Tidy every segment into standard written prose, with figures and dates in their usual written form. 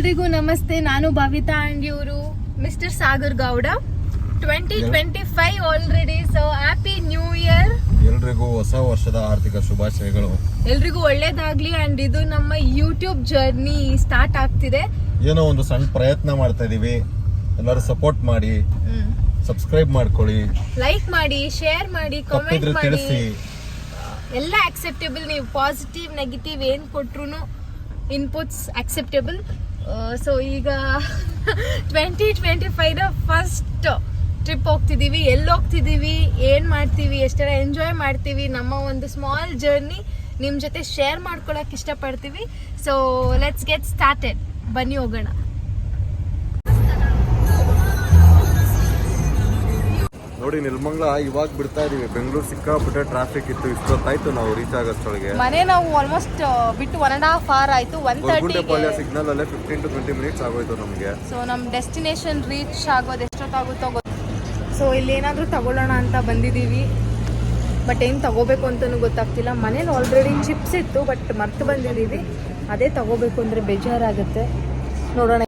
ಎಲ್ರಿಗೂ ನಮಸ್ತೆ. ನಾನು ಭವಿತಾ ಅಂಡ್ ಇವರು mister Sagar Gowda. 2025 already. So happy new year. ಎಲ್ರಿಗೂ ಹೊಸ ವರ್ಷದ ಆರ್ಥಿಕ ಶುಭಾಶಯಗಳು. ಎಲ್ರಿಗೂ ಒಳ್ಳೇದಾಗ್ಲಿ. ಅಂಡ್ ಇದು ನಮ್ಮ ಯೂಟ್ಯೂಬ್ ಜರ್ನಿ ಸ್ಟಾರ್ಟ್ ಆಗ್ತಿದೆ. ಏನೋ ಒಂದು ಸಣ್ಣ ಪ್ರಯತ್ನ ಮಾಡ್ತಾ ಇದೀವಿ. ಎಲ್ಲರೂ ಸಪೋರ್ಟ್ ಮಾಡಿ, ಸಬ್ಸ್ಕ್ರೈಬ್ ಮಾಡ್ಕೊಳ್ಳಿ, ಲೈಕ್ ಮಾಡಿ, ಶೇರ್ ಮಾಡಿ, ಕಾಮೆಂಟ್ ಮಾಡಿ. ತಿಳಿಸಿ. ಎಲ್ಲ ಅಕ್ಸೆಪ್ಟೇಬಲ್. ನೀವು ಪಾಸಿಟಿವ್ ನೆಗೆಟಿವ್ ಏನ್ ಕೊಟ್ರು ಇನ್ಪುಟ್ಸ್ ಅಕ್ಸೆಪ್ಟೇಬಲ್. ಸೊ ಈಗ 2025 ಫಸ್ಟ್ ಟ್ರಿಪ್ ಹೋಗ್ತಿದ್ದೀವಿ. ಎಲ್ಲಿ ಹೋಗ್ತಿದ್ದೀವಿ, ಏನು ಮಾಡ್ತೀವಿ, ಎಷ್ಟೆಲ್ಲ ಎಂಜಾಯ್ ಮಾಡ್ತೀವಿ, ನಮ್ಮ ಒಂದು ಸ್ಮಾಲ್ ಜರ್ನಿ ನಿಮ್ಮ ಜೊತೆ ಶೇರ್ ಮಾಡ್ಕೊಳಕ್ಕೆ ಇಷ್ಟಪಡ್ತೀವಿ. So let's get started. ಬನ್ನಿ ಹೋಗೋಣ. ನೋಡಿ, ನಿರ್ಮಂಗ್ಲ ಇವಾಗ ಬಿಡ್ತಾ ಇದೀವಿ. ಬೆಂಗಳೂರು ಸಿಕ್ಕಾಪಟ್ಟೆ ಟ್ರಾಫಿಕ್ ಇತ್ತು. ಇಷ್ಟೊತ್ತಾಯ್ತು ನಾವು ರೀಚ್ ಆಗೋಷ್ಟೊಳಗೆ. ಮನೆ ನಾವು ಆಲ್ಮೋಸ್ಟ್ ಬಿಟ್ಟು 1.5 hour ಆಯ್ತು. 1:30 ಸಿಗ್ನಲ್ ಅಲ್ಲೇ 15 to 20 minutes ಆಗೋಯ್ತು ನಮಗೆ. ಸೊ ನಮ್ಮ ಡೆಸ್ಟಿನೇಷನ್ ರೀಚ್ ಆಗೋದು ಎಷ್ಟೊತ್ತಾಗುತ್ತೋ ಗೊತ್ತು. ಸೊ ಇಲ್ಲಿ ಏನಾದರೂ ತಗೊಳ್ಳೋಣ ಅಂತ ಬಂದಿದ್ದೀವಿ. ಬಟ್ ಏನು ತಗೋಬೇಕು ಅಂತಲೂ ಗೊತ್ತಾಗ್ತಿಲ್ಲ. ಮನೇಲಿ ಆಲ್ರೆಡಿ ಚಿಪ್ಸ್ ಇತ್ತು, ಬಟ್ ಮರ್ತು ಬಂದಿದ್ದೀವಿ. ಅದೇ ತಗೋಬೇಕು ಅಂದರೆ ಬೇಜಾರಾಗುತ್ತೆ. ನೋಡೋಣ.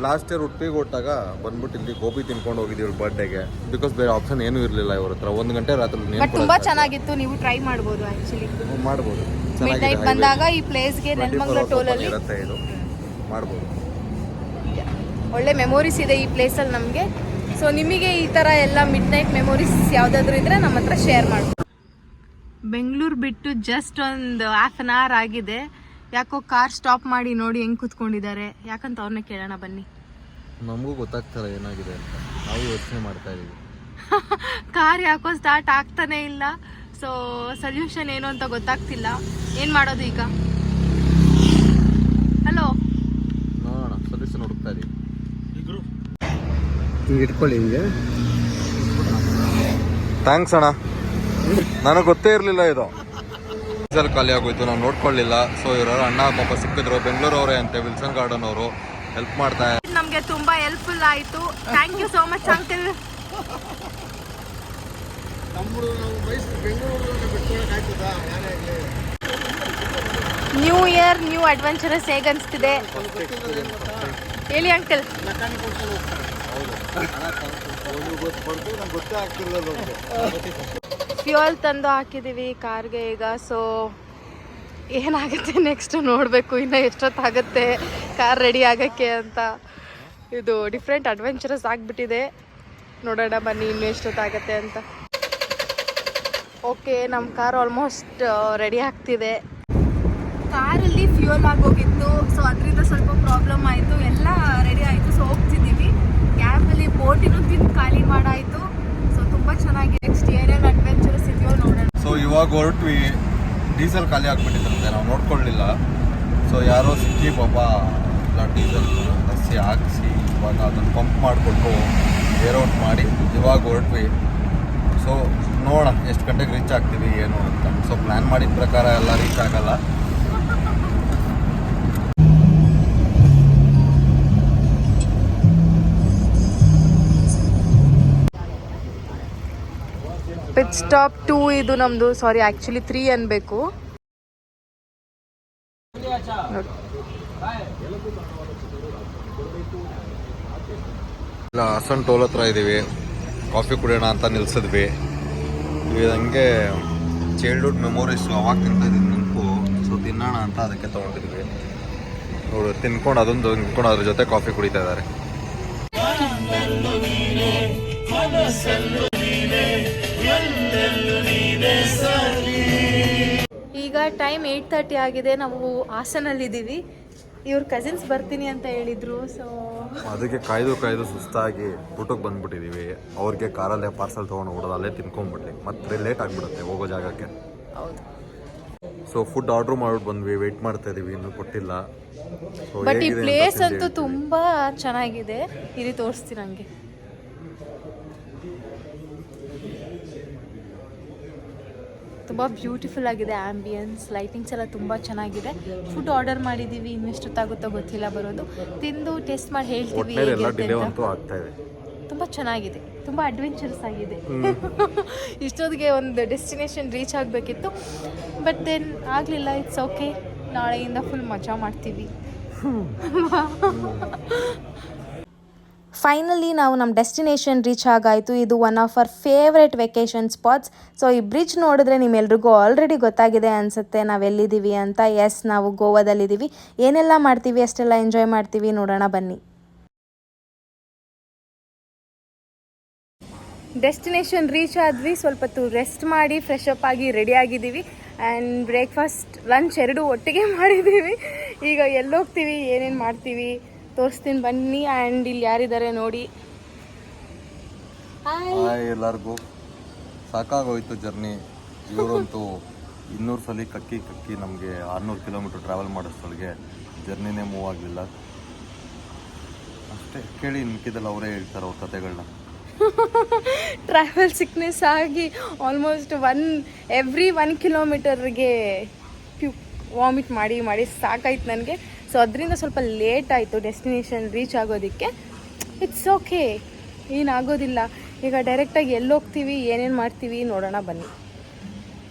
ಲಾಸ್ಟ್ ಇಯರ್ ಉಡುಪಿಗೆ ಹೊಟ್ಟಾಗ ಬಂದ್ಬಿಟ್ಟು ಇಲ್ಲಿ ಗೋಬಿ ತಿನ್ಕೊಂಡು ಹೋಗಿದ್ದೀವಿ ಬರ್ಡೇಗೆ. ಬಿಕಾಸ್ ಬೇರೆ ಆಪ್ಷನ್ ಏನೂ ಇರಲಿಲ್ಲ ಇವ್ರ ಹತ್ರ. 1 ಗಂಟೆ ರಾತ್ರಿ. ಬಟ್ ತುಂಬಾ ಚೆನ್ನಾಗಿತ್ತು. ನೀವು ಟ್ರೈ ಮಾಡ್ಬೋದು. ಆ್ಯಕ್ಚುಲಿ ಮಾಡ್ಬೋದು. ಮಿಡ್ ನೈಟ್ ಬಂದಾಗ ಈ ಪ್ಲೇಸ್ಗೆ ನೆಲಮಂಗಲ ಟೋಲಲ್ಲಿ ಇರುತ್ತೆ. ಇದು ಮಾಡ್ಬೋದು. ಒಳ್ಳೆ ಮೆಮೊರೀಸ್ ಇದೆ ಈ ಪ್ಲೇಸಲ್ಲಿ ನಮಗೆ. ಸೊ ನಿಮಗೆ ಈ ಥರ ಎಲ್ಲ ಮಿಡ್ ನೈಟ್ ಮೆಮೊರೀಸ್ ಯಾವುದಾದ್ರೂ ಇದ್ದರೆ ನಮ್ಮ ಹತ್ರ ಶೇರ್ ಮಾಡ್ಬೋದು. ಬೆಂಗಳೂರು ಬಿಟ್ಟು ಜಸ್ಟ್ ಒಂದು 1/2 hour ಆಗಿದೆ. ಯಾಕೋ ಕಾರ್ ಸ್ಟಾಪ್ ಮಾಡಿ ನೋಡಿ ಹೆಂಗೆ ಕೂತ್ಕೊಂಡಿದ್ದಾರೆ. ಯಾಕಂತ ಅವ್ರನ್ನ ಕೇಳೋಣ ಬನ್ನಿ. ನಮಗೂ ಗೊತ್ತಾಗ್ತಲ್ಲ ಏನಾಗಿದೆ ಅಂತ. ನಾವು ಯೋಚನೆ ಮಾಡ್ತಾ ಇದೀವಿ. ಕಾರ್ ಯಾಕೋ ಸ್ಟಾರ್ಟ್ ಆಗ್ತಾನೆ ಇಲ್ಲ. ಸೊ ಸೊಲ್ಯೂಷನ್ ಏನು ಅಂತ ಗೊತ್ತಾಗ್ತಿಲ್ಲ. ಏನು ಮಾಡೋದು ಈಗ? ಹಲೋ, ನೋಡೋಣ, ಸೊಲ್ಯೂಷನ್ ಹುಡುಕ್ತಾ ಇದೀವಿ. ಇಟ್ಕೊಳ್ಳಿ ಹಿಂಗೆ. ಥ್ಯಾಂಕ್ಸ್ ಅಣ್ಣ. ನನಗೆ ಗೊತ್ತೇ ಇರಲಿಲ್ಲ ಇದು ಡೀಸೆಲ್ ಖಾಲಿ ಆಗೋಯ್ತು. ನಾವು ನೋಡ್ಕೊಳ್ಳಿಲ್ಲ. ಸೊ ಇವರು ಅಣ್ಣ ಪಾಪ ಸಿಕ್ಕಿದ್ರು. ಬೆಂಗಳೂರವರೇ ಅಂತೆ, ವಿಲ್ಸನ್ ಗಾರ್ಡನ್ ಅವರು ಹೆಲ್ಪ್ ಮಾಡ್ತಾ ಇದ್ದಾರೆ. ನಮಗೆ ತುಂಬಾ ಹೆಲ್ಪ್ಫುಲ್ ಆಯಿತು. Thank you so much uncle. New year new adventurous ಹೇಗೆ ಅನಿಸ್ತಿದೆ ಹೇಳಿ ಅಂಕಲ್. ಫ್ಯೂಯಲ್ ತಂದು ಹಾಕಿದ್ದೀವಿ ಕಾರ್ಗೆ ಈಗ. ಸೊ ಏನಾಗುತ್ತೆ ನೆಕ್ಸ್ಟ್ ನೋಡಬೇಕು. ಇನ್ನು ಎಷ್ಟೊತ್ತಾಗುತ್ತೆ ಕಾರ್ ರೆಡಿ ಆಗೋಕ್ಕೆ ಅಂತ. ಇದು ಡಿಫ್ರೆಂಟ್ ಅಡ್ವೆಂಚರಸ್ ಆಗಿಬಿಟ್ಟಿದೆ. ನೋಡೋಣ ಬನ್ನಿ ಇನ್ನೂ ಎಷ್ಟೊತ್ತಾಗುತ್ತೆ ಅಂತ. ಓಕೆ, ನಮ್ಮ ಕಾರ್ ಆಲ್ಮೋಸ್ಟ್ ರೆಡಿ ಆಗ್ತಿದೆ. ಕಾರಲ್ಲಿ ಫ್ಯೂಯಲ್ ಆಗೋಗಿತ್ತು. ಸೊ ಅದರಿಂದ ಸ್ವಲ್ಪ ಪ್ರಾಬ್ಲಮ್ ಆಯಿತು. ಎಲ್ಲ ರೆಡಿ ಆಯಿತು. ಸೊ ಹೋಗ್ತಿದ್ದೀವಿ. ಕ್ಯಾಬಲ್ಲಿ ಬೋಟಿನೂ ತಿಂದು ಖಾಲಿ ಮಾಡಾಯಿತು. ಸೊ ತುಂಬ ಚೆನ್ನಾಗಿದೆ. ನೆಕ್ಸ್ಟ್ ಏನೇನು ಅಡ್ವೆಂಚರಸ್ ಇದೆಯೋ ನೋಡೋಣ. ಸೊ ಇವಾಗ ಹೊರಟ್ವಿ. ಡೀಸೆಲ್ ಖಾಲಿ ಆಗ್ಬಿಟ್ಟಿದ್ರಂತೆ, ನಾವು ನೋಡ್ಕೊಳ್ಳಿಲ್ಲ. ಸೊ ಯಾರೋ ಸಿಕ್ಕಿ ಪಾಪ ಎಲ್ಲ ಡೀಸೆಲ್ ಹಾಕಿಸಿ ಇವಾಗ ಅದನ್ನು ಪಂಪ್ ಮಾಡಿಕೊಟ್ಟು ಏರ್ಔಟ್ ಮಾಡಿ ಇವಾಗ ಹೊರಟ್ವಿ. ಸೊ ನೋಡೋಣ ಎಷ್ಟು ಗಂಟೆಗೆ ರೀಚ್ ಆಗ್ತೀವಿ ಏನು ಅಂತ. ಸೊ ಪ್ಲ್ಯಾನ್ ಮಾಡಿದ ಪ್ರಕಾರ ಎಲ್ಲ ರೀಚ್ ಆಗಲ್ಲ. ಪಿಟ್ ಸ್ಟಾಪ್ 2 ಇದು ನಮ್ಮದು. ಸಾರಿ, ಆ್ಯಕ್ಚುಲಿ 3 ಅನ್ಬೇಕು. ಇಲ್ಲ, ಹಾಸನ್ ಟೋಲ್ ಹತ್ರ ಇದ್ದೀವಿ. ಕಾಫಿ ಕುಡಿಯೋಣ ಅಂತ ನಿಲ್ಸಿದ್ವಿ. ಇದು ಹಂಗೆ ಚೈಲ್ಡ್ಹುಡ್ ಮೆಮೊರೀಸು ಅವಾಗ ತಿಂತಿದ್ದು ನೆನಪು. ಸೊ ತಿನ್ನೋಣ ಅಂತ ಅದಕ್ಕೆ ತೊಗೊಂಡಿದ್ವಿ. ನೋಡು, ತಿನ್ಕೊಂಡು ಅದೊಂದು ತಿನ್ಕೊಂಡು ಅದ್ರ ಜೊತೆ ಕಾಫಿ ಕುಡಿತಾ ಇದ್ದಾರೆ. ಈಗ ಟೈಮ್ 8:30 ಆಗಿದೆ. ನಾವು ಹಾಸನಲ್ಲಿದ್ದೀವಿ. ಇವ್ರ ಕಸಿನ್ಸ್ ಬರ್ತೀನಿ ಅಂತ ಹೇಳಿದ್ರು. ಸೊ ಅದಕ್ಕೆ ಕಾಯ್ದು ಸುಸ್ತಾಗಿ ಊಟಕ್ಕೆ ಬಂದ್ಬಿಟ್ಟಿದ್ದೀವಿ. ಅವ್ರಿಗೆ ಕಾರಲ್ಲೇ ಪಾರ್ಸಲ್ ತೊಗೊಂಡು ಹೋಗೋದು, ಅಲ್ಲೇ ತಿನ್ಕೊಂಡ್ಬಿಡ್ಲಿ. ಮತ್ತೆ ಲೇಟ್ ಆಗಿಬಿಡುತ್ತೆ ಹೋಗೋ ಜಾಗಕ್ಕೆ. ಹೌದು. ಸೊ ಫುಡ್ ಆರ್ಡ್ರ್ ಮಾಡ್ಬಿಟ್ಟು ಬಂದ್ವಿ. ವೆಯ್ಟ್ ಮಾಡ್ತಾ ಇದೀವಿ, ಇನ್ನೂ ಕೊಟ್ಟಿಲ್ಲ. ಬಟ್ ಈ ಪ್ಲೇಸ್ ಅಂತೂ ತುಂಬ ಚೆನ್ನಾಗಿದೆ. ಇಲ್ಲಿ ತೋರಿಸ್ತೀನಿ ನನಗೆ. ತುಂಬ ಬ್ಯೂಟಿಫುಲ್ ಆಗಿದೆ. ಆ್ಯಂಬಿಯನ್ಸ್, ಲೈಟಿಂಗ್ಸ್ ಎಲ್ಲ ತುಂಬ ಚೆನ್ನಾಗಿದೆ. ಫುಡ್ ಆರ್ಡರ್ ಮಾಡಿದ್ದೀವಿ. ಇನ್ನೆಷ್ಟೊತ್ತಾಗುತ್ತೋ ಗೊತ್ತಿಲ್ಲ ಬರೋದು. ತಿಂದು ಟೇಸ್ಟ್ ಮಾಡಿ ಹೇಳ್ತೀವಿ. ತುಂಬ ಚೆನ್ನಾಗಿದೆ. ತುಂಬ ಅಡ್ವೆಂಚರಸ್ ಆಗಿದೆ. ಇಷ್ಟೊತ್ತಿಗೆ ಒಂದು ಡೆಸ್ಟಿನೇಷನ್ ರೀಚ್ ಆಗಬೇಕಿತ್ತು. ಬಟ್ ದೆನ್ ಆಗಲಿಲ್ಲ. It's okay. ನಾಳೆಯಿಂದ ಫುಲ್ ಮಜಾ ಮಾಡ್ತೀವಿ. ಫೈನಲಿ ನಾವು ನಮ್ಮ ಡೆಸ್ಟಿನೇಷನ್ ರೀಚ್ ಆಗಾಯಿತು. ಇದು one of our favourite vacation spots. So ಈ ಬ್ರಿಡ್ಜ್ ನೋಡಿದ್ರೆ ನಿಮ್ಮೆಲ್ರಿಗೂ ಆಲ್ರೆಡಿ ಗೊತ್ತಾಗಿದೆ ಅನಿಸುತ್ತೆ ನಾವೆಲ್ಲಿದ್ದೀವಿ ಅಂತ. ಎಸ್, ನಾವು ಗೋವಾದಲ್ಲಿದ್ದೀವಿ. ಏನೆಲ್ಲ ಮಾಡ್ತೀವಿ ಅಷ್ಟೆಲ್ಲ ಎಂಜಾಯ್ ಮಾಡ್ತೀವಿ, ನೋಡೋಣ ಬನ್ನಿ. ಡೆಸ್ಟಿನೇಷನ್ ರೀಚ್ ಆದ್ವಿ. ಸ್ವಲ್ಪ ಹೊತ್ತು ರೆಸ್ಟ್ ಮಾಡಿ ಫ್ರೆಶ್ ಅಪ್ ಆಗಿ ರೆಡಿ ಆಗಿದ್ದೀವಿ. ಆ್ಯಂಡ್ ಬ್ರೇಕ್ಫಾಸ್ಟ್ ಲಂಚ್ ಎರಡೂ ಒಟ್ಟಿಗೆ ಮಾಡಿದ್ದೀವಿ. ಈಗ ಎಲ್ಲೋಗ್ತೀವಿ, ಏನೇನು ಮಾಡ್ತೀವಿ ತೋರಿಸ್ತೀನಿ ಬನ್ನಿ. ಆ್ಯಂಡ್ ಇಲ್ಲಿ ಯಾರಿದ್ದಾರೆ ನೋಡಿ. ಹಾಯ್ ಎಲ್ಲರಿಗೂ. ಸಾಕಾಗೋಯ್ತು ಜರ್ನಿ. ಇವರಂತೂ 200 ಸಲ ಕಕ್ಕಿ ನಮಗೆ 600 ಕಿಲೋಮೀಟ್ರ್ ಟ್ರಾವೆಲ್ ಮಾಡೋಷ್ಟೊಳಗೆ ಜರ್ನಿನೇ ಮೂವ್ ಆಗಲಿಲ್ಲ ಅಷ್ಟೇ. ಕೇಳಿ ಮಿಕ್ಕಿದೆಲ್ಲ ಅವರೇ ಹೇಳ್ತಾರೆ ಅವ್ರ ಕತೆಗಳನ್ನ. ಟ್ರಾವೆಲ್ ಸಿಕ್ನೆಸ್ ಆಗಿ ಆಲ್ಮೋಸ್ಟ್ ಎವ್ರಿ 1 ಕಿಲೋಮೀಟರ್ಗೆ ವಾಮಿಟ್ ಮಾಡಿ ಸಾಕಾಯ್ತು ನನಗೆ. ಸೊ ಅದರಿಂದ ಸ್ವಲ್ಪ ಲೇಟ್ ಆಯಿತು ಡೆಸ್ಟಿನೇಷನ್ ರೀಚ್ ಆಗೋದಕ್ಕೆ. ಇಟ್ಸ್ ಓಕೆ, ಏನಾಗೋದಿಲ್ಲ. ಈಗ ಡೈರೆಕ್ಟಾಗಿ ಎಲ್ಲೋಗ್ತೀವಿ, ಏನೇನು ಮಾಡ್ತೀವಿ ನೋಡೋಣ ಬನ್ನಿ.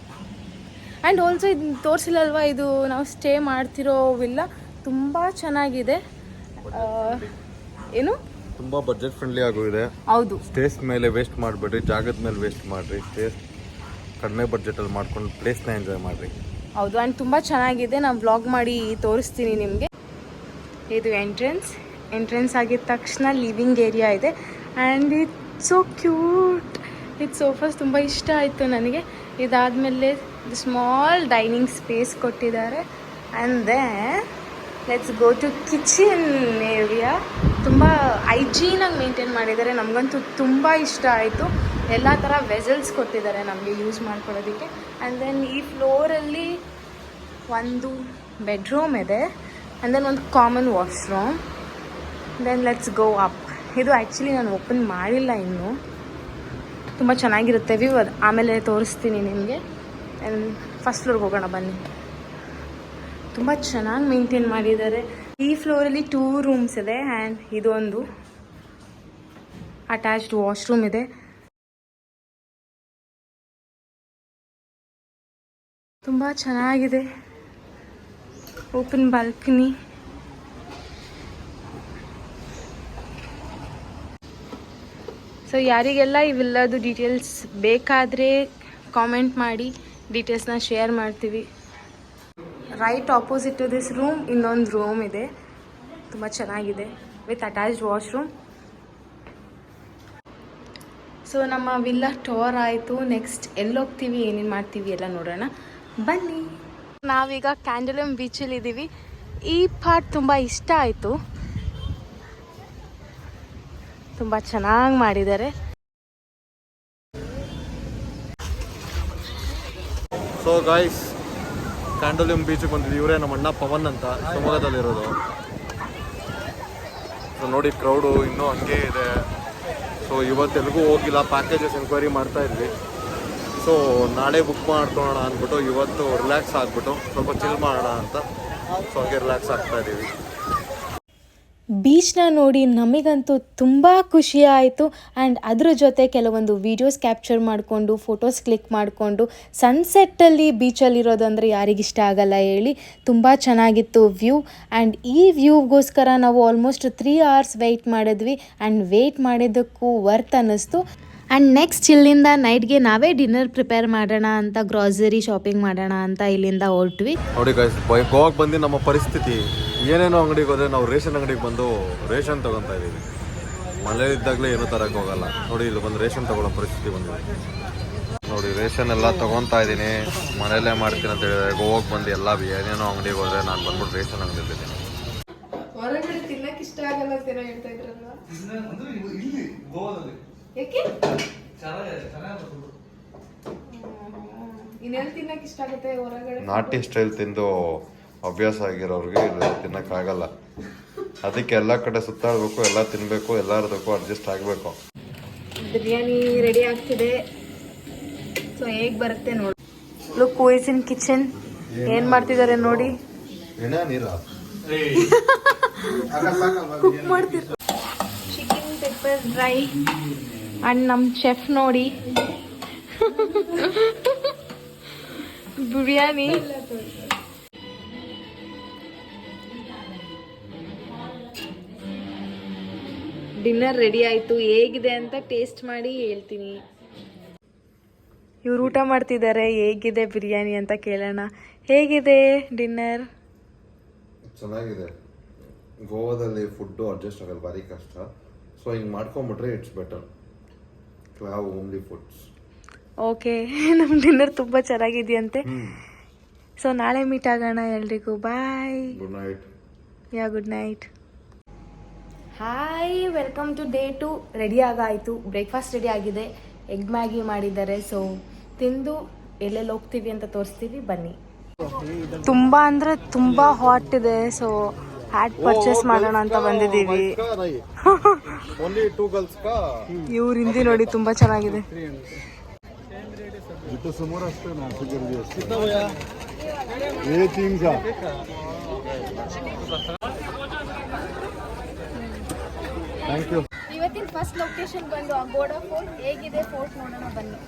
ಆ್ಯಂಡ್ ಆಲ್ಸೋ ಇದು ತೋರಿಸಿಲ್ಲಲ್ವಾ, ಇದು ನಾವು ಸ್ಟೇ ಮಾಡ್ತಿರೋ ವಿಲ್ಲ ತುಂಬ ಚೆನ್ನಾಗಿದೆ. ಏನು ತುಂಬ ಬಜೆಟ್ ಫ್ರೆಂಡ್ಲಿ ಆಗಿದೆ. ಹೌದು, ಸ್ಟೇಸ್ ಮೇಲೆ ವೇಸ್ಟ್ ಮಾಡಬೇಡ್ರಿ, ಜಾಗದ ಮೇಲೆ ವೇಸ್ಟ್ ಮಾಡಿರಿ. ಸ್ಟೇಸ್ ಕಡಿಮೆ ಬಡ್ಜೆಟಲ್ಲಿ ಮಾಡ್ಕೊಂಡು ಪ್ಲೇಸ್ನ ಎಂಜಾಯ್ ಮಾಡಿರಿ. ಹೌದು. ಆ್ಯಂಡ್ ತುಂಬ ಚೆನ್ನಾಗಿದೆ. ನಾನು ವ್ಲಾಗ್ ಮಾಡಿ ತೋರಿಸ್ತೀನಿ ನಿಮಗೆ. ಇದು ಎಂಟ್ರೆನ್ಸ್ ಆಗಿದ ತಕ್ಷಣ ಲಿವಿಂಗ್ ಏರಿಯಾ ಇದೆ. And it's so cute. ಇದು ಸೋಫಾಸ್ ತುಂಬ ಇಷ್ಟ ಆಯಿತು ನನಗೆ. ಇದಾದಮೇಲೆ ಸ್ಮಾಲ್ ಡೈನಿಂಗ್ ಸ್ಪೇಸ್ ಕೊಟ್ಟಿದ್ದಾರೆ. And then let's go to kitchen area. ತುಂಬ ಹೈಜೀನಾಗಿ ಮೇಂಟೈನ್ ಮಾಡಿದ್ದಾರೆ. ನಮಗಂತೂ ತುಂಬ ಇಷ್ಟ ಆಯಿತು. ಎಲ್ಲ ಥರ ವೆಸಲ್ಸ್ ಕೊಟ್ಟಿದ್ದಾರೆ ನಮಗೆ ಯೂಸ್ ಮಾಡ್ಕೊಳ್ಳೋದಕ್ಕೆ. ಆ್ಯಂಡ್ ದೆನ್ ಈ ಫ್ಲೋರಲ್ಲಿ ಒಂದು ಬೆಡ್ರೂಮ್ ಇದೆ. ಆ್ಯಂಡ್ ದೆನ್ ಒಂದು common washroom. Then let's go up. ಇದು ಆ್ಯಕ್ಚುಲಿ ನಾನು ಓಪನ್ ಮಾಡಿಲ್ಲ ಇನ್ನೂ. ತುಂಬ ಚೆನ್ನಾಗಿರುತ್ತೆ ವ್ಯೂ. ಅದು ಆಮೇಲೆ ತೋರಿಸ್ತೀನಿ ನಿಮಗೆ. ಆ್ಯಂಡ್ ಫಸ್ಟ್ ಫ್ಲೋರ್ಗೆ ಹೋಗೋಣ ಬನ್ನಿ. ತುಂಬ ಚೆನ್ನಾಗಿ ಮೇಂಟೈನ್ ಮಾಡಿದ್ದಾರೆ. ಈ ಫ್ಲೋರಲ್ಲಿ 2 ರೂಮ್ಸ್ ಇದೆ. ಆ್ಯಂಡ್ ಇದೊಂದು ಅಟ್ಯಾಚ್ಡ್ ವಾಶ್ರೂಮ್ ಇದೆ. ತುಂಬ ಚೆನ್ನಾಗಿದೆ. Open balcony. ಸೊ ಯಾರಿಗೆಲ್ಲ ಇವೆಲ್ಲದು ಡೀಟೇಲ್ಸ್ ಬೇಕಾದರೆ ಕಾಮೆಂಟ್ ಮಾಡಿ, ಡೀಟೇಲ್ಸ್ನ ಶೇರ್ ಮಾಡ್ತೀವಿ. Right opposite to this room ಇನ್ನೊಂದು ರೂಮ್ ಇದೆ. ತುಂಬ ಚೆನ್ನಾಗಿದೆ ವಿತ್ ಅಟ್ಯಾಚ್ಡ್ ವಾಶ್ರೂಮ್. ಸೊ ನಮ್ಮ ವಿಲ್ಲಾ ಟೂರ್ ಆಯಿತು. ನೆಕ್ಸ್ಟ್ ಎಲ್ಲೋಗ್ತೀವಿ, ಏನೇನು ಮಾಡ್ತೀವಿ ಎಲ್ಲ ನೋಡೋಣ ಬನ್ನಿ. ನಾವೀಗ ಕ್ಯಾಂಡಲಮ್ ಬೀಚಲ್ಲಿ ಇದ್ದೀವಿ. ಈ ಪಾರ್ಟ್ ತುಂಬ ಇಷ್ಟ ಆಯಿತು. ತುಂಬ ಚೆನ್ನಾಗಿ ಮಾಡಿದ್ದಾರೆ. ಸೊ ಗಾಯ್ಸ್, ಕ್ಯಾಂಡೋಲಿಯಂ ಬೀಚಿಗೆ ಬಂದಿದ್ವಿ. ಇವರೇ ನಮ್ಮ ಅಣ್ಣ ಪವನ್ ಅಂತ, ಶಿವಮೊಗ್ಗದಲ್ಲಿರೋದು. ಸೊ ನೋಡಿ, ಕ್ರೌಡು ಇನ್ನೂ ಹಂಗೆ ಇದೆ. ಸೊ ಇವತ್ತೆಲ್ಗೂ ಹೋಗಿಲ್ಲ, ಪ್ಯಾಕೇಜಸ್ ಎನ್ಕ್ವೈರಿ ಮಾಡ್ತಾ ಇದ್ವಿ. ಸೊ ನಾಳೆ ಬುಕ್ ಮಾಡ್ಕೊಳ್ಳೋಣ ಅಂದ್ಬಿಟ್ಟು ಇವತ್ತು ರಿಲ್ಯಾಕ್ಸ್ ಆಗಿಬಿಟ್ಟು ಸ್ವಲ್ಪ ಚಿಲ್ ಮಾಡೋಣ ಅಂತ ಸೊ ಹಾಗೆ ರಿಲ್ಯಾಕ್ಸ್ ಆಗ್ತಾ ಇದ್ದೀವಿ. ಬೀಚ್ನ ನೋಡಿ ನಮಗಂತೂ ತುಂಬ ಖುಷಿ ಆಯಿತು. ಆ್ಯಂಡ್ ಅದ್ರ ಜೊತೆ ಕೆಲವೊಂದು ವೀಡಿಯೋಸ್ ಕ್ಯಾಪ್ಚರ್ ಮಾಡಿಕೊಂಡು, ಫೋಟೋಸ್ ಕ್ಲಿಕ್ ಮಾಡಿಕೊಂಡು, ಸನ್ಸೆಟ್ಟಲ್ಲಿ ಬೀಚಲ್ಲಿರೋದು ಅಂದರೆ ಯಾರಿಗಿಷ್ಟ ಆಗಲ್ಲ ಹೇಳಿ. ತುಂಬ ಚೆನ್ನಾಗಿತ್ತು ವ್ಯೂ. ಆ್ಯಂಡ್ ಈ ವ್ಯೂಗೋಸ್ಕರ ನಾವು ಆಲ್ಮೋಸ್ಟ್ 3 hours ವೆಯ್ಟ್ ಮಾಡಿದ್ವಿ. ಆ್ಯಂಡ್ ವೆಯ್ಟ್ ಮಾಡಿದ್ದಕ್ಕೂ ವರ್ತ್ ಅನ್ನಿಸ್ತು. ಆ್ಯಂಡ್ ನೆಕ್ಸ್ಟ್ ಇಲ್ಲಿಂದ ನೈಟ್ಗೆ ನಾವೇ ಡಿನ್ನರ್ ಪ್ರಿಪೇರ್ ಮಾಡೋಣ ಅಂತ, ಗ್ರಾಸರಿ ಶಾಪಿಂಗ್ ಮಾಡೋಣ ಅಂತ ಇಲ್ಲಿಂದ ಹೊರಟ್ವಿ. ನೋಡಿ ಗೈಸ್, ಗೋವಾಗೆ ಬಂದು ನಮ್ಮ ಪರಿಸ್ಥಿತಿ ಏನೇನೋ ಅಂಗಡಿಗೆ ಹೋದರೆ ನಾವು ರೇಷನ್ ಅಂಗಡಿಗೆ ಬಂದು ರೇಷನ್ ತೊಗೊತಾ ಇದ್ದೀವಿ. ಮನೇಲಿದ್ದಾಗಲೇ ಏನೂ ತರಕ್ಕೆ ಹೋಗಲ್ಲ. ನೋಡಿ ಇಲ್ಲಿ ಬಂದು ರೇಷನ್ ತೊಗೊಳ್ಳೋ ಪರಿಸ್ಥಿತಿ ಬಂದಿದೆ. ನೋಡಿ ರೇಷನ್ ಎಲ್ಲ ತೊಗೊತಾ ಇದ್ದೀನಿ, ಮನೆಯಲ್ಲೇ ಮಾಡ್ತೀನಿ ಅಂತ ಹೇಳಿದ್ರೆ. ಗೋವಾಗೆ ಬಂದು ಎಲ್ಲ ಏನೇನೋ ಅಂಗಡಿಗೆ ಹೋದರೆ ನಾನು ಬಂದ್ಬಿಟ್ಟು ರೇಷನ್ ಅಂಗಡಿಲಿದ್ದೀನಿ. ಹೊರಗಡೆ ತಿನ್ನಕ್ಕೆ ಇಷ್ಟ ಆಗಲ್ಲ ಅಂತ ಹೇಳ್ತಾ ಇದ್ರಲ್ಲ, ಯಾಕೆ ಇನ್ನೆಲ್ಲಿ ತಿನ್ನಕ್ಕೆ ಇಷ್ಟ ಆಗುತ್ತೆ ಹೊರಗಡೆ? ನಾಟಿ ಸ್ಟೈಲ್ ತಿಂದು ಅಭ್ಯಾಸ ಆಗಿರೋರಿಗೆ ಇದು ತಿನ್ನಕ್ಕಾಗಲ್ಲ. ಅದಕ್ಕೆ ಎಲ್ಲ ಕಡೆ ಸುತ್ತಾಡಬೇಕು, ಎಲ್ಲ ತಿನ್ನಬೇಕು, ಎಲ್ಲರದಕ್ಕೂ ಅಡ್ಜಸ್ಟ್ ಆಗಬೇಕು. ಬಿರಿಯಾನಿ ರೆಡಿ ಆಗ್ತಿದೆ. ಸೊ ಹೇಗೆ ಬರುತ್ತೆ ನೋಡಿ. Look who is in kitchen. ಏನು ಮಾಡ್ತಿದ್ದಾರೆ ನೋಡಿ. ಕುಕ್ ಮಾಡ್ತಿದ್ರು. Chicken pepper dry. ಅಂಡ್ ನಮ್ಮ ಚೆಫ್ ನೋಡಿ ಬಿರಿಯಾನಿ. ಡಿನ್ನರ್ ರೆಡಿ ಆಯಿತು. ಹೇಗಿದೆ ಅಂತ ಟೇಸ್ಟ್ ಮಾಡಿ ಹೇಳ್ತೀನಿ. ಇವ್ರು ಊಟ ಮಾಡ್ತಿದ್ದಾರೆ. ಹೇಗಿದೆ ಬಿರಿಯಾನಿ ಅಂತ ಕೇಳೋಣ. ಹೇಗಿದೆ ಡಿನ್ನರ್? ಚೆನ್ನಾಗಿದೆ. ಗೋವಾದಲ್ಲಿ ಫುಡ್ಡು ಅಡ್ಜಸ್ಟ್ ಆಗಲ್ಲ, ಭಾರಿ ಕಷ್ಟ. ಸೊ ಹಿಂಗೆ ಮಾಡ್ಕೊಂಬಿಟ್ರೆ it's better to have homely foods. Okay, ನಮ್ಮ ಡಿನ್ನರ್ ತುಂಬ ಚೆನ್ನಾಗಿದೆಯಂತೆ. ಸೊ ನಾಳೆ ಮೀಟ್ ಆಗೋಣ ಎಲ್ರಿಗೂ. Bye. Good night. Yeah good night. Hi, welcome to day 2. Ready ಆಗಾಯಿತು. ಬ್ರೇಕ್ಫಾಸ್ಟ್ ರೆಡಿ ಆಗಿದೆ. ಎಗ್ ಮ್ಯಾಗಿ ಮಾಡಿದ್ದಾರೆ. ಸೊ ತಿಂದು ಎಲ್ಲೆಲ್ಲಿ ಹೋಗ್ತೀವಿ ಅಂತ ತೋರಿಸ್ತೀವಿ, ಬನ್ನಿ. ತುಂಬ ಅಂದರೆ ತುಂಬ ಹಾಟ್ ಇದೆ. ಸೊ ಹ್ಯಾಟ್ ಪರ್ಚೇಸ್ ಮಾಡೋಣ ಅಂತ ಬಂದಿದ್ದೀವಿ. ಇವ್ರ ಹಿಂದಿ ನೋಡಿ ತುಂಬ ಚೆನ್ನಾಗಿದೆ. ಇವತ್ತಿನ ಫಸ್ಟ್ ಲೊಕೇಶನ್ ಬಂದು ಅಗೋಡಾ ಫೋರ್ಟ್. ಹೇಗಿದೆ ಫೋರ್ಟ್ ನೋಡೋಣ ಬನ್ನಿ.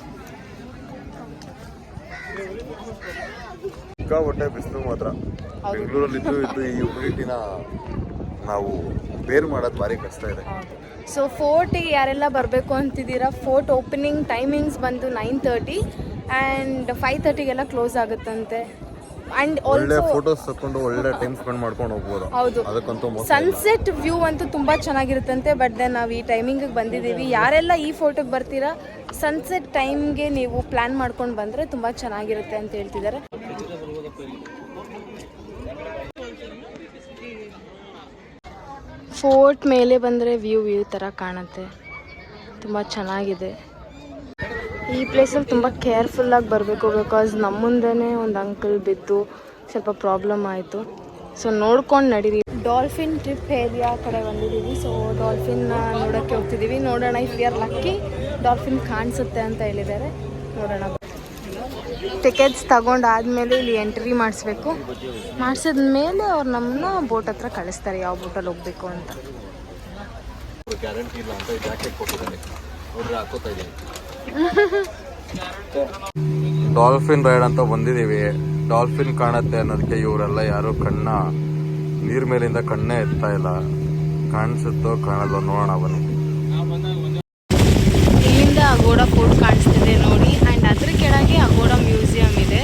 ಸಿಕ್ಕಾಪಟ್ಟೆ ಬಿಸಿಲು ಮಾತ್ರ. ಬೆಂಗಳೂರಲ್ಲಿದ್ದು ಇದ್ದು ಈ ಹ್ಯುಮಿಡಿಟಿನ ನಾವು ಬೇರ್ ಮಾಡೋದು ಭಾರಿ ಕಷ್ಟ ಇದೆ. ಸೊ ಫೋರ್ಟಿಗೆ ಯಾರೆಲ್ಲ ಬರಬೇಕು ಅಂತಿದ್ದೀರಾ, ಫೋರ್ಟ್ ಓಪನಿಂಗ್ ಟೈಮಿಂಗ್ಸ್ ಬಂದು 9:30 ಆ್ಯಂಡ್ 5:30ಗೆಲ್ಲ ಕ್ಲೋಸ್ ಆಗುತ್ತಂತೆ. ಅಂಡ್ ಒಳ್ಳೆ ಫೋಟೋಸ್ ತಕೊಂಡು ಒಳ್ಳೆ ಟೈಮ್ ಸ್ಪೆಂಡ್ ಮಾಡ್ಕೊಂಡು ಹೋಗ್ಬೋದು. ಹೌದು, ಅದಕ್ಕಂತೂ ಸನ್ಸೆಟ್ ವ್ಯೂ ಅಂತೂ ತುಂಬಾ ಚೆನ್ನಾಗಿರುತ್ತಂತೆ. ಬಟ್ ದೆನ್ ನಾವು ಈ ಟೈಮಿಂಗ್ ಬಂದಿದ್ದೀವಿ. ಯಾರೆಲ್ಲ ಈ ಫೋಟೋಗೆ ಬರ್ತೀರಾ, ಸನ್ಸೆಟ್ ಟೈಮ್ಗೆ ನೀವು ಪ್ಲಾನ್ ಮಾಡ್ಕೊಂಡು ಬಂದರೆ ತುಂಬ ಚೆನ್ನಾಗಿರುತ್ತೆ ಅಂತ ಹೇಳ್ತಿದ್ದಾರೆ. ಫೋರ್ಟ್ ಮೇಲೆ ಬಂದರೆ ವ್ಯೂ ಥರ ಕಾಣುತ್ತೆ. ತುಂಬ ಚೆನ್ನಾಗಿದೆ. ಈ ಪ್ಲೇಸಲ್ಲಿ ತುಂಬ ಕೇರ್ಫುಲ್ಲಾಗಿ ಬರಬೇಕು. ಬಿಕಾಸ್ ನಮ್ಮ ಮುಂದೆನೇ ಒಂದು ಅಂಕಲ್ ಬಿದ್ದು ಸ್ವಲ್ಪ ಪ್ರಾಬ್ಲಮ್ ಆಯಿತು. ಸೊ ನೋಡ್ಕೊಂಡು ನಡೀರಿ. ಡಾಲ್ಫಿನ್ ಟ್ರಿಪ್ ಏರಿಯಾ ಕಡೆ ಬಂದಿದ್ದೀವಿ. ಸೊ ಡಾಲ್ಫಿನ್ನ ನೋಡೋಕ್ಕೆ ಹೋಗ್ತಿದ್ದೀವಿ. ನೋಡೋಣ, if we are lucky dolphin ಕಾಣಿಸುತ್ತೆ ಅಂತ ಹೇಳಿದ್ದಾರೆ. ನೋಡೋಣ. ಟಿಕೆಟ್ಸ್ ತಗೊಂಡಾದ್ಮೇಲೆ ಇಲ್ಲಿ ಎಂಟ್ರಿ ಮಾಡಿಸ್ಬೇಕು. ಮಾಡಿಸಿದ್ಮೇಲೆ ಅವ್ರು ನಮ್ಮನ್ನ ಬೋಟ್ ಹತ್ರ ಕಳಿಸ್ತಾರೆ, ಯಾವ ಬೋಟಲ್ಲಿ ಹೋಗ್ಬೇಕು ಅಂತ. ಗ್ಯಾರಂಟಿ ಇಲ್ಲ ಅಂತ ಜಾಕೆಟ್ ಕೊಟ್ಟಿದ್ದಾರೆ, ನೋಡ್ರಿ ಹಾಕೋತಾ ಇದ್ದೀನಿ. ಡಾಲ್ಫಿನ್ ರೈಡ್ ಅಂತ ಬಂದಿದ್ದೀವಿ. ಡಾಲ್ಫಿನ್ ಕಾಣುತ್ತೆ ಅನ್ನೋದಕ್ಕೆ ಇವರೆಲ್ಲ ಯಾರು ನೀರ್ ಮೇಲಿಂದ ಕಣ್ಣೇ ಎತ್ತಾ ಇಲ್ಲ. ಕಾಣಿಸುತ್ತೋ ಕಾಣಲ್ವೋ ನೋಡೋಣ ಬನ್ನಿ. ಇಲ್ಲಿಂದ ಅಗೋಡಾ ಫೋರ್ಟ್ ಕಾಣಿಸ್ತಿದೆ ನೋಡಿ. ಆ್ಯಂಡ್ ಅದ್ರ ಕೆಳಗೆ ಅಗೋಡಾ ಮ್ಯೂಸಿಯಂ ಇದೆ.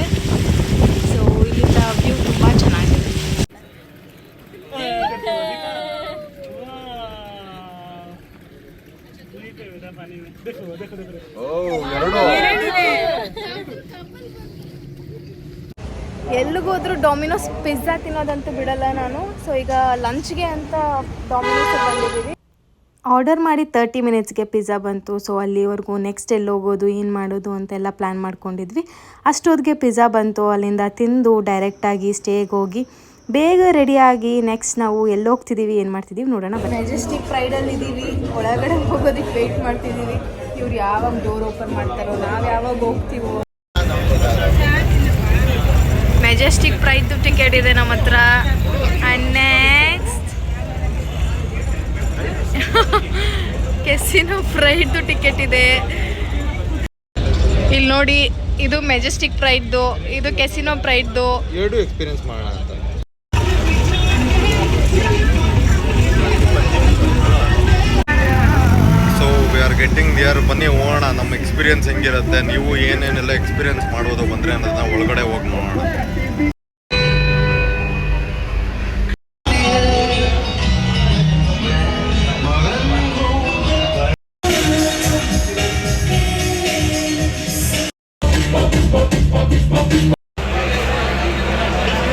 ಸೊ ಇಲ್ಲಿಂದ ವ್ಯೂ ತುಂಬ ಚೆನ್ನಾಗಿದೆ. ಎಲ್ಲಿಗೋದ್ರೂ ಡೊಮಿನೋಸ್ ಪಿಜ್ಜಾ ತಿನ್ನೋದಂತೂ ಬಿಡಲ್ಲ ನಾನು. ಸೊ ಈಗ ಲಂಚ್ಗೆ ಅಂತ ಡೊಮಿನೋಸ್ ಬಂದಿದ್ದೀವಿ. ಆರ್ಡರ್ ಮಾಡಿ 30 ಮಿನಿಟ್ಸ್ಗೆ ಪಿಜ್ಜಾ ಬಂತು. ಸೊ ಅಲ್ಲಿವರೆಗೂ ನೆಕ್ಸ್ಟ್ ಎಲ್ಲಿ ಹೋಗೋದು, ಏನು ಮಾಡೋದು ಅಂತೆಲ್ಲ ಪ್ಲ್ಯಾನ್ ಮಾಡ್ಕೊಂಡಿದ್ವಿ. ಅಷ್ಟೊತ್ತಿಗೆ ಪಿಜ್ಜಾ ಬಂತು. ಅಲ್ಲಿಂದ ತಿಂದು ಡೈರೆಕ್ಟಾಗಿ ಸ್ಟೇಗೆ ಹೋಗಿ ಬೇಗ ರೆಡಿಯಾಗಿ ನೆಕ್ಸ್ಟ್ ನಾವು ಎಲ್ಲಿ ಹೋಗ್ತಿದ್ದೀವಿ, ಏನು ಮಾಡ್ತಿದ್ದೀವಿ ನೋಡೋಣ. ಮೆಜೆಸ್ಟಿಕ್ ಪ್ರೈಡಲ್ಲಿ ಇದ್ದೀವಿ. ಒಳಗಡೆ ಹೋಗೋದಕ್ಕೆ ವೆಯ್ಟ್ ಮಾಡ್ತಿದ್ದೀವಿ. ಇವ್ರು ಯಾವಾಗ ಡೋರ್ ಓಪನ್ ಮಾಡ್ತಾರೋ, ನಾವು ಯಾವಾಗ ಹೋಗ್ತೀವೋ. ಮೆಜೆಸ್ಟಿಕ್ ಪ್ರೈಡ್ದು ಟಿಕೆಟ್ ಇದೆ ನಮ್ಮ ಹತ್ರ. ಆ್ಯಂಡ್ ನೆಕ್ಸ್ಟ್ ಕೆಸಿನೋ ಪ್ರೈಡ್ದು ಟಿಕೆಟ್ ಇದೆ. ಇಲ್ಲಿ ನೋಡಿ, ಇದು ಮೆಜೆಸ್ಟಿಕ್ ಪ್ರೈಡ್ದು, ಇದು ಕೆಸಿನೋ ಪ್ರೈಡ್ದು. ಎರಡು ಎಕ್ಸ್ಪೀರಿಯನ್ಸ್ ಮಾಡೋಣ ಅಂತ. So we are getting there. ಬನ್ನಿ ಹೋಗೋಣ, ನಮ್ಮ ಎಕ್ಸ್ಪೀರಿಯನ್ಸ್ ಹೆಂಗಿರುತ್ತೆ, ನೀವು ಏನೇನೆಲ್ಲ ಎಕ್ಸ್ಪೀರಿಯನ್ಸ್ ಮಾಡ್ಬೋದು ಬಂದರೆ ಅನ್ನೋದನ್ನ ಒಳಗಡೆ ಹೋಗಿ ನೋಡೋಣ.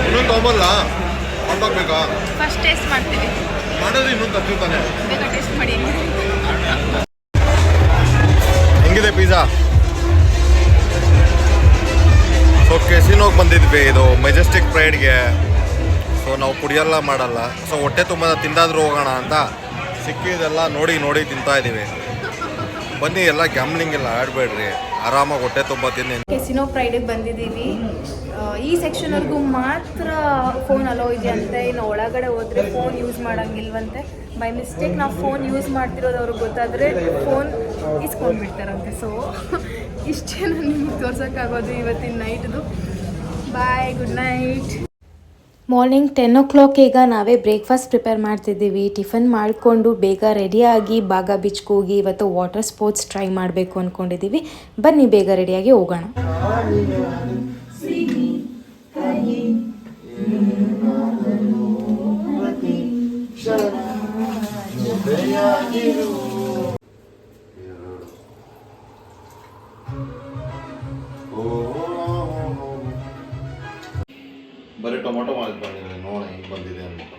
ಇನ್ನೊಂದು ತೊಗೊಂಬಲ್ಲ ಹೊಂಟೋಗ್ಬೇಕಾ? ಫಸ್ಟ್ ಟೇಸ್ಟ್ ಮಾಡ್ತೀವಿ. ಮಾಡೋದು ಇನ್ನೊಂದು ತಪ್ಪು ತಾನೆ. ಬೇಗ ಟೇಸ್ಟ್ ಮಾಡಿ. ಹೆಂಗಿದೆ ಪಿಜ್ಜಾ? ಸೊ ಕೆಸಿನೋಗೆ ಬಂದಿದ್ವಿ, ಇದು ಮೆಜೆಸ್ಟಿಕ್ ಪ್ರೈಡ್ಗೆ. ಸೊ ನಾವು ಕುಡಿಯಲ್ಲ ಮಾಡಲ್ಲ. ಸೊ ಹೊಟ್ಟೆ ತುಂಬ ತಿಂದಾದ್ರೂ ಹೋಗೋಣ ಅಂತ ಸಿಕ್ಕಿದೆಲ್ಲ ನೋಡಿ ತಿಂತಾ ಇದ್ದೀವಿ. ಬನ್ನಿ, ಎಲ್ಲ ಗ್ಯಾಮ್ಲಿಂಗ್ ಎಲ್ಲ ಆಡಬೇಡ್ರಿ, ಆರಾಮಾಗಿ ಹೊಟ್ಟೆ ತುಂಬ ತಿನ್ನಿ. ಕೆಸಿನೋ ಪ್ರೈಡಿಗೆ ಬಂದಿದ್ದೀವಿ. ಈ ಸೆಕ್ಷನ್ವರೆಗೂ ಮಾತ್ರ ಫೋನ್ ಅಲೋ ಇದೆ ಅಂತೆ. ಇನ್ನು ಒಳಗಡೆ ಹೋದರೆ ಫೋನ್ ಯೂಸ್ ಮಾಡೋಂಗಿಲ್ವಂತೆ. ಬೈ ಮಿಸ್ಟೇಕ್ ನಾವು ಫೋನ್ ಯೂಸ್ ಮಾಡ್ತಿರೋದು ಅವ್ರಿಗೆ ಗೊತ್ತಾದರೆ ಫೋನ್ ಇಸ್ಕೊಂಡ್ಬಿಡ್ತಾರಂತೆ. ಸೊ ಇಷ್ಟೇ ನಾನು ನಿಮ್ಗೆ ತೋರ್ಸೋಕ್ಕಾಗೋದು ಇವತ್ತಿನ ನೈಟ್ದು. ಬಾಯ್, ಗುಡ್ ನೈಟ್. ಮಾರ್ನಿಂಗ್ 10 o'clock ಈಗ ನಾವೇ ಬ್ರೇಕ್ಫಾಸ್ಟ್ ಪ್ರಿಪೇರ್ ಮಾಡ್ತಿದ್ದೀವಿ. ಟಿಫನ್ ಮಾಡಿಕೊಂಡು ಬೇಗ ರೆಡಿಯಾಗಿ ಬಾಗ ಬೀಚ್ಗೆ ಹೋಗಿ ಇವತ್ತು ವಾಟರ್ ಸ್ಪೋರ್ಟ್ಸ್ ಟ್ರೈ ಮಾಡಬೇಕು ಅಂದ್ಕೊಂಡಿದ್ದೀವಿ. ಬನ್ನಿ ಬೇಗ ರೆಡಿಯಾಗಿ ಹೋಗೋಣ. ಬರೀ ಟೊಮೊಟೊ ಮಾಡಿದ್ ಬಂದಿದೆ ನೋಡ ಹೆಂಗೆ ಬಂದಿದೆ ಅಂದ್ಬಿಟ್ಟು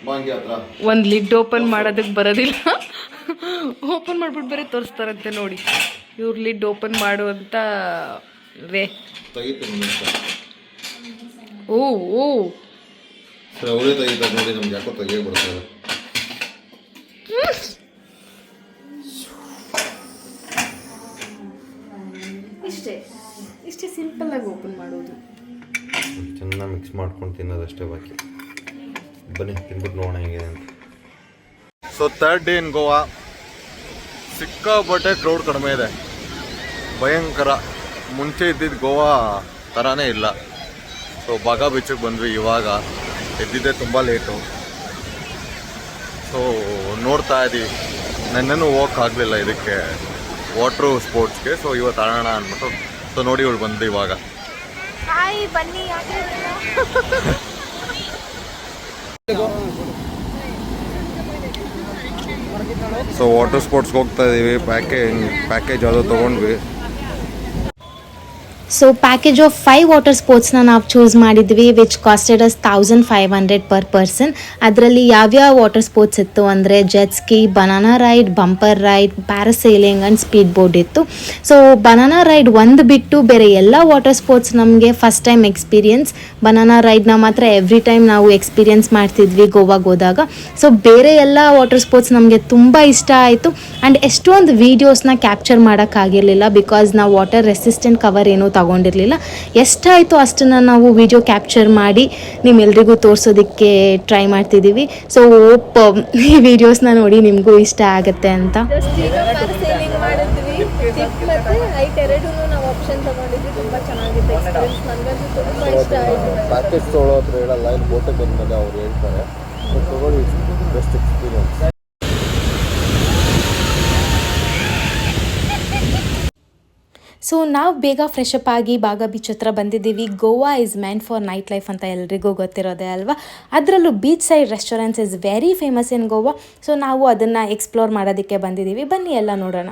ಬಾಂಗಿ ಹತ್ರ ಒಂದು ಲಿಡ್ ಓಪನ್ ಮಾಡೋದಕ್ಕೆ ಬರೋದಿಲ್ಲ. ಓಪನ್ ಮಾಡ್ಬಿಟ್ಟು ಬೇರೆ ತೋರಿಸ್ತಾರಂತೆ ನೋಡಿ. ಇವ್ರು ಲಿಡ್ ಓಪನ್ ಮಾಡುವಂತ ವೇ. ತೆಗಿತೀನಿ ಓ ಓ ಸರ್ ಅವರೇ ತೆಗಿತಾರೆ ನೋಡಿ. ನಮ್ಗೆ ಯಾಕೋ ತೆಗಿಯಕ್ಕೆ ಬರ್ತದೆ. ಇಷ್ಟೇ ಸಿಂಪಲ್ ಆಗಿ ಓಪನ್ ಮಾಡೋದು. ಚೆನ್ನಾಗಿ ಮಿಕ್ಸ್ ಮಾಡ್ಕೊಂಡು ತಿನ್ನೋದಷ್ಟೇ ಬಾಕಿ. ಬನ್ನಿ ತಿನ್ಬಿಟ್ಟು ನೋಡೋಣ ಹೇಗಿದೆ ಅಂತ. So 3rd day in Goa. ಸಿಕ್ಕಾಪಟ್ಟೆ ಕ್ರೌಡ್ ಕಡಿಮೆ ಇದೆ, ಭಯಂಕರ. ಮುಂಚೆ ಇದ್ದಿದ್ದು ಗೋವಾ ಥರನೇ ಇಲ್ಲ. ಸೊ ಬಾಗ ಬೀಚಿಗೆ ಬಂದ್ವಿ ಇವಾಗ. ಎದ್ದಿದ್ದೆ ತುಂಬ ಲೇಟು. ಸೊ ನೋಡ್ತಾ ಇದ್ದೀವಿ. ನನ್ನನ್ನು ಹೋಗೋಕ್ಕಾಗಲಿಲ್ಲ ಇದಕ್ಕೆ ವಾಟ್ರು ಸ್ಪೋರ್ಟ್ಸ್ಗೆ. ಸೊ ಇವತ್ತು ಆಡೋಣ ಅಂದ್ಬಿಟ್ಟು ಸೊ ನೋಡಿ ಇವಳು ಬಂದು ಇವಾಗ. ಬನ್ನಿ ಸೊ ವಾಟರ್ ಸ್ಪೋರ್ಟ್ಸ್ಗೆ ಹೋಗ್ತಾ ಇದ್ದೀವಿ. ಪ್ಯಾಕೇಜ್ ಯಾವುದೋ ತೊಗೊಂಡ್ವಿ. ಸೊ ಪ್ಯಾಕೇಜ್ ಆಫ್ 5 ವಾಟರ್ ಸ್ಪೋರ್ಟ್ಸ್ನ ನಾವು ಚೂಸ್ ಮಾಡಿದ್ವಿ, which costed as 1500 per person. ಅದರಲ್ಲಿ ಯಾವ್ಯಾವ ವಾಟರ್ ಸ್ಪೋರ್ಟ್ಸ್ ಇತ್ತು ಅಂದರೆ jet ski, banana ride, bumper ride, parasailing and speed boat ಇತ್ತು. ಸೊ ಬನಾನಾ ರೈಡ್ ಒಂದು ಬಿಟ್ಟು ಬೇರೆ ಎಲ್ಲ ವಾಟರ್ ಸ್ಪೋರ್ಟ್ಸ್ ನಮಗೆ ಫಸ್ಟ್ ಟೈಮ್ ಎಕ್ಸ್ಪೀರಿಯನ್ಸ್. ಬನಾನಾ ರೈಡ್ನ ಮಾತ್ರ ಎವ್ರಿ ಟೈಮ್ ನಾವು ಎಕ್ಸ್ಪೀರಿಯನ್ಸ್ ಮಾಡ್ತಿದ್ವಿ ಗೋವಾಗೆ ಹೋದಾಗ. ಸೊ ಬೇರೆ ಎಲ್ಲ ವಾಟರ್ ಸ್ಪೋರ್ಟ್ಸ್ ನಮಗೆ ತುಂಬ ಇಷ್ಟ ಆಯಿತು. ಆ್ಯಂಡ್ ಎಷ್ಟೊಂದು ವೀಡಿಯೋಸ್ನ ಕ್ಯಾಪ್ಚರ್ ಮಾಡೋಕ್ಕಾಗಿರಲಿಲ್ಲ, ಬಿಕಾಸ್ ನಾವು ವಾಟರ್ ರೆಸಿಸ್ಟೆಂಟ್ ಕವರ್ ಏನೂ ತಗೊಂಡಿರಲಿಲ್ಲ. ಎಷ್ಟಾಯಿತು ಅಷ್ಟನ್ನು ನಾವು ವಿಡಿಯೋ ಕ್ಯಾಪ್ಚರ್ ಮಾಡಿ ನಿಮ್ಮೆಲ್ರಿಗೂ ತೋರಿಸೋದಕ್ಕೆ ಟ್ರೈ ಮಾಡ್ತಿದ್ದೀವಿ. ಸೊ ಹೋಪ್ ಈ ವಿಡಿಯೋಸ್ನ ನೋಡಿ ನಿಮಗೂ ಇಷ್ಟ ಆಗುತ್ತೆ ಅಂತ. ನಾವು ಆಪ್ಷನ್ ತಗೊಂಡಿದ್ವಿ. ತುಂಬ ಚೆನ್ನಾಗಿತ್ತು ಎಕ್ಸ್ಪೀರಿಯನ್ಸ್. ನನಗಂತೂ ತುಂಬ ಇಷ್ಟ ಆಯಿತು. ಪ್ಯಾಕೇಜ್ ತೊಗೊಳ್ಳೋ ಹತ್ರ ಹೇಳಲ್ಲ, ಇಲ್ಲಿ ಬೋಟಿಗೆ ಬಂದಮೇಲೆ ಅವ್ರು ಹೇಳ್ತಾರೆ. ತೊಗೊಳ್ಳಿ, ಬೆಸ್ಟ್ ಎಕ್ಸ್ಪೀರಿಯನ್ಸ್. ಸೊ ನಾವು ಬೇಗ ಫ್ರೆಶ್ ಅಪ್ ಆಗಿ ಬಾಗ ಬೀಚ್ ಹತ್ರ ಬಂದಿದ್ದೀವಿ. Goa is meant for night life ಅಂತ ಎಲ್ರಿಗೂ ಗೊತ್ತಿರೋದೇ ಅಲ್ವಾ. ಅದರಲ್ಲೂ beach side restaurants is very famous in Goa. So ನಾವು ಅದನ್ನು ಎಕ್ಸ್ಪ್ಲೋರ್ ಮಾಡೋದಕ್ಕೆ ಬಂದಿದ್ದೀವಿ. ಬನ್ನಿ ಎಲ್ಲ ನೋಡೋಣ.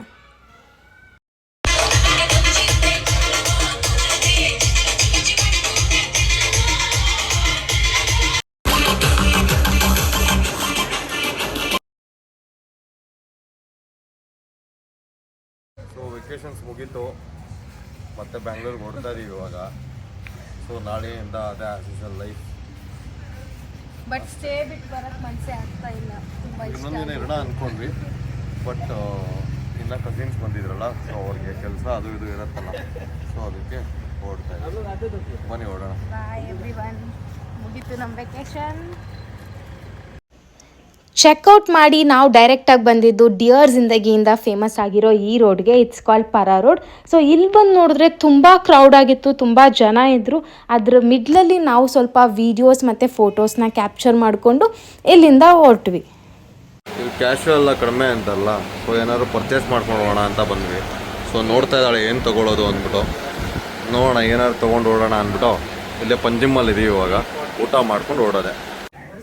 ಸೊ ವೆಕೇಷನ್ಸ್ ಮುಗೀತು, ಮತ್ತೆ ಬ್ಯಾಂಗ್ಳೂರ್ಗೆ ಹೊಡ್ತಾ ಇದೀವಿ ಇವಾಗ. ಸೊ ನಾಳೆಯಿಂದ ಅದೇ as usual life. But stay ಬಿಟ್ಟು ಬರೋಕ್ಕೆ ಮನಸ್ಸೇ ಆಗ್ತಾ ಇಲ್ಲ. ತುಂಬ ಇಷ್ಟ. ಇನ್ನೊಂದಿನ ಇರೋಣ ಅಂದ್ಕೊಂಡ್ವಿ, ಬಟ್ ಇನ್ನು ಕಸಿನ್ಸ್ ಬಂದಿದ್ರಲ್ಲ, ಸೊ ಅವ್ರಿಗೆ ಕೆಲಸ ಅದು ಇದು ಇರುತ್ತಲ್ಲ, ಸೊ ಅದಕ್ಕೆ ಹೊರಡ್ತಾ ಇದ್ದೀವಿ. ಬನ್ನಿ ಹೊರಡೋಣ. ಬಾಯ್ ಎವ್ರಿವನ್. ಮುಗೀತು ನಮ್ಮ ವೆಕೇಷನ್. ಚೆಕ್ಔಟ್ ಮಾಡಿ ನಾವು ಡೈರೆಕ್ಟಾಗಿ ಬಂದಿದ್ದು ಡಿಯರ್ ಜಿಂದಗಿಯಿಂದ ಫೇಮಸ್ ಆಗಿರೋ ಈ ರೋಡ್ಗೆ. It's called Para road. So ಇಲ್ಲಿ ಬಂದು ನೋಡಿದ್ರೆ ತುಂಬ ಕ್ರೌಡ್ ಆಗಿತ್ತು, ತುಂಬ ಜನ ಇದ್ದರು. ಅದರ ಮಿಡ್ಲಲ್ಲಿ ನಾವು ಸ್ವಲ್ಪ ವೀಡಿಯೋಸ್ ಮತ್ತು ಫೋಟೋಸ್ನ ಕ್ಯಾಪ್ಚರ್ ಮಾಡಿಕೊಂಡು ಇಲ್ಲಿಂದ ಹೊರಟ್ವಿ. ಇದು ಕ್ಯಾಶುವಲ್ ಕಡಿಮೆ ಅಂತಲ್ಲ, ಸೊ ಏನಾದ್ರು ಪರ್ಚೇಸ್ ಮಾಡ್ಕೊಂಡು ಹೋಗೋಣ ಅಂತ ಬಂದ್ವಿ. ಸೊ ನೋಡ್ತಾ ಇದ್ದಾಳೆ ಏನು ತೊಗೊಳ್ಳೋದು ಅಂದ್ಬಿಟ್ಟು. ನೋಡೋಣ ಏನಾದ್ರು ತೊಗೊಂಡು ಓಡೋಣ ಅಂದ್ಬಿಟ್ಟು ಇಲ್ಲೇ ಪಂಜಿಮಲ್ಲಿ ಇದೀವಿ ಇವಾಗ. ಊಟ ಮಾಡ್ಕೊಂಡು ಓಡೋದೆ.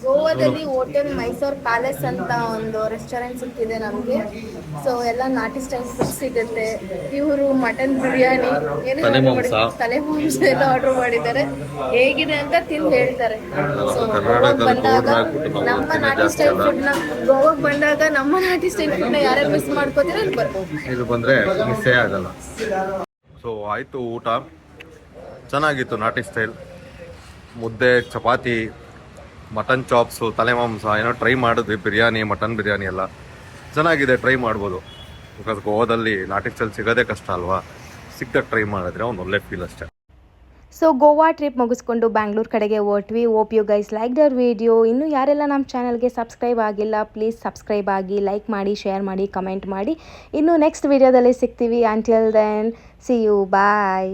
ಗೋವಾದಲ್ಲಿ ಹೋಟೆಲ್ ಮೈಸೂರ್ ಪ್ಯಾಲೇಸ್ ಅಂತ ಒಂದು ರೆಸ್ಟೋರೆಂಟ್ ಸಿಕ್ಕಿದೆ ನಮಗೆ. ಸೊ ಎಲ್ಲ ನಾಟಿ ಸ್ಟೈಲ್ ಫುಡ್ ಸಿಗುತ್ತೆ. ಇವರು ಮಟನ್ ಬಿರಿಯಾನಿ, ತಲೆ ಮಾಂಸ ಎಲ್ಲ ಆರ್ಡರ್ ಮಾಡಿದ್ದಾರೆ. ಹೇಗಿದೆ ಅಂತ ತಿಂದು ಹೇಳ್ತಾರೆ. ಸೊ ಗೋವಾಗೆ ಬಂದಾಗ ನಮ್ಮ ನಾಟಿ ಸ್ಟೈಲ್ ಫುಡ್ನ ಗೋವಾಗೆ ಬಂದಾಗ ನಮ್ಮ ನಾಟಿ ಸ್ಟೈಲ್ ಫುಡ್ನ ಯಾರ್ಯಾರು ಮಿಸ್ ಮಾಡ್ಕೋತೀರ ಅಲ್ಲಿ ಬರ್ಬೋದು. ಇದು ಬಂದರೆ ಮಿಸ್ಸೇ ಆಗಲ್ಲ. ಸೊ ಆಯಿತು, ಊಟ ಚೆನ್ನಾಗಿತ್ತು. ನಾಟಿ ಸ್ಟೈಲ್ ಮುದ್ದೆ, ಚಪಾತಿ, ಮಟನ್ ಚಾಪ್ಸು, ತಲೆ ಮಾಂಸ ಏನೋ ಟ್ರೈ ಮಾಡಿದ್ವಿ. ಬಿರಿಯಾನಿ, ಮಟನ್ ಬಿರಿಯಾನಿ ಎಲ್ಲ ಚೆನ್ನಾಗಿದೆ, ಟ್ರೈ ಮಾಡ್ಬೋದು. ಬಿಕಾಸ್ ಗೋವಾದಲ್ಲಿ ನಾಟಿ ಸ್ಟೈಲ್ ಸಿಗೋದೇ ಕಷ್ಟ ಅಲ್ವಾ. ಸಿಕ್ಕಾಗ ಟ್ರೈ ಮಾಡಿದ್ರೆ ಒಂದು ಒಳ್ಳೆ ಫೀಲ್ ಅಷ್ಟೇ. ಸೊ ಗೋವಾ ಟ್ರಿಪ್ ಮುಗಿಸ್ಕೊಂಡು ಬ್ಯಾಂಗ್ಳೂರ್ ಕಡೆಗೆ ಹೊರಟ್ವಿ. Hope you guys like the video. ಇನ್ನೂ ಯಾರೆಲ್ಲ ನಮ್ಮ ಚಾನಲ್ಗೆ ಸಬ್ಸ್ಕ್ರೈಬ್ ಆಗಿಲ್ಲ, ಪ್ಲೀಸ್ ಸಬ್ಸ್ಕ್ರೈಬ್ ಆಗಿ, ಲೈಕ್ ಮಾಡಿ, ಶೇರ್ ಮಾಡಿ, ಕಮೆಂಟ್ ಮಾಡಿ. ಇನ್ನು ನೆಕ್ಸ್ಟ್ ವಿಡಿಯೋದಲ್ಲಿ ಸಿಗ್ತೀವಿ. Until then see you, bye.